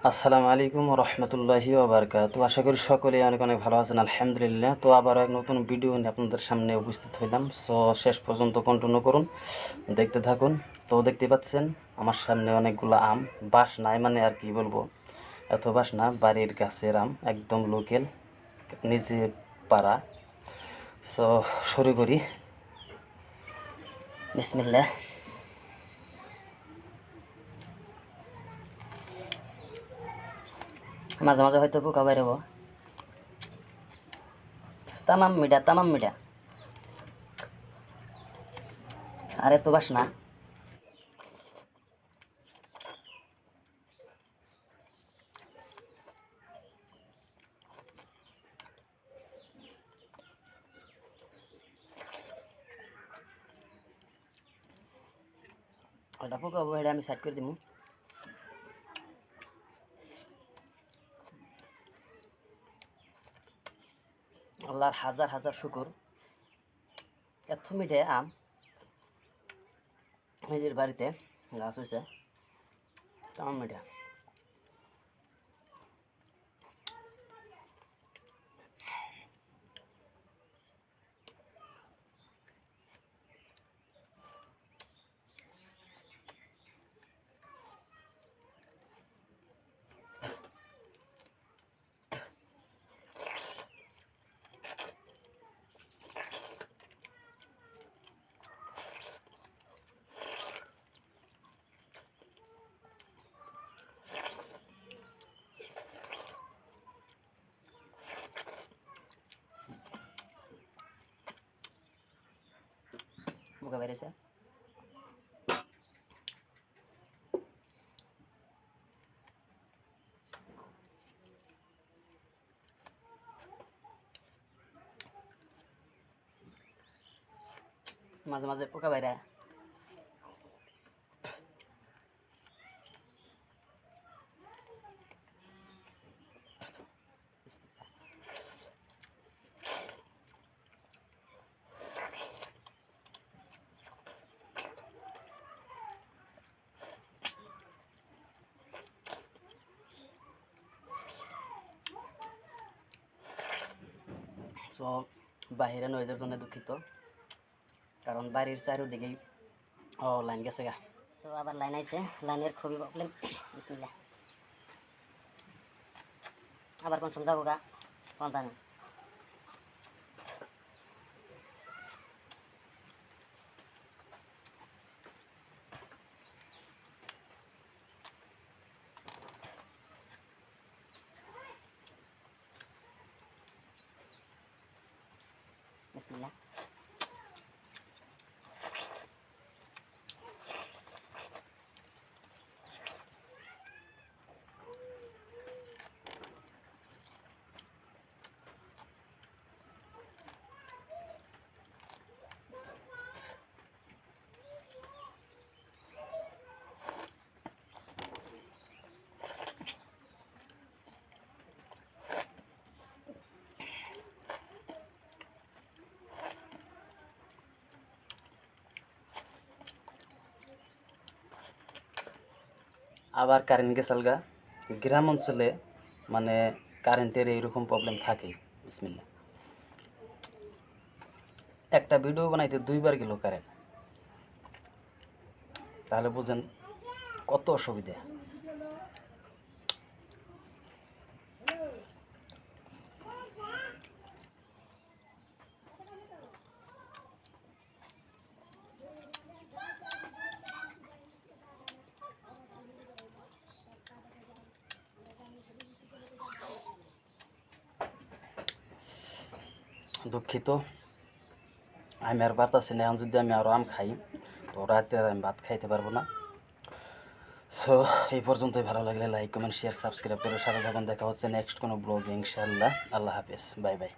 আসসালামু আলাইকুম রহমতুল্লাহি ওবরকাত। আশা করি সকলেই অনেক অনেক ভালো আছেন, আলহামদুলিল্লাহ। তো আবার এক নতুন ভিডিও নিয়ে আপনাদের সামনে উপস্থিত হইলাম। সো শেষ পর্যন্ত কন্টিনিউ করুন, দেখতে থাকুন। তো দেখতে পাচ্ছেন আমার সামনে অনেকগুলো আম। বাস নাই মানে আর কি বলবো, এত বাস না, বাড়ির গাছের আম, একদম লোকাল, নিজে পাড়া। সো শুরু করি, বিসমিল্লাহ। মাঝে মাঝে হয়তো পোকা বাইরেব, তামাম মিঠা তামাম মিঠা। আরে তো বাস না। ওটা পোকা হবো, এটা আমি সাইড করে দিব। আল্লাহর হাজার হাজার শুকুর, এত মিঠে আম নিজের বাড়িতে গাছ হয়েছে, তামাম মিঠা। পোকা বেড়েছে। মাঝে মাঝে পোকা বাইরে। সো বাহিরে নয়েজের জন্য দুঃখিত, কারণ বাড়ির চারিদিকেই লাইন গেছে গা। সো আবার লাইন আইছে, লাইনের খুবই প্রবলেম। বিসমিল্লাহ। আবার কোন সময় যাবো গা, কোন জানি। বিসমিল্লাহ। আবার কারেন্ট গেছাল গা। গ্রাম অঞ্চলে মানে কারেন্টের এইরকম প্রবলেম থাকে। বিসমিল্লাহ। একটা ভিডিও বানাইতে 2বার গেল কারেন্ট, তাহলে বুঝেন কত অসুবিধা। দুঃখিত, আমি আর পারতাছি না। এখন যদি আমি আরও আম খাই তো রাতে আর আমি ভাত খাইতে পারবো না। সো এই পর্যন্তই। ভালো লাগলে লাইক কমেন্ট শেয়ার সাবস্ক্রাইব করে সাথে থাকুন। দেখা হচ্ছে নেক্সট কোনো ব্লগে ইনশাআল্লাহ। আল্লাহ হাফেজ, বাই বাই।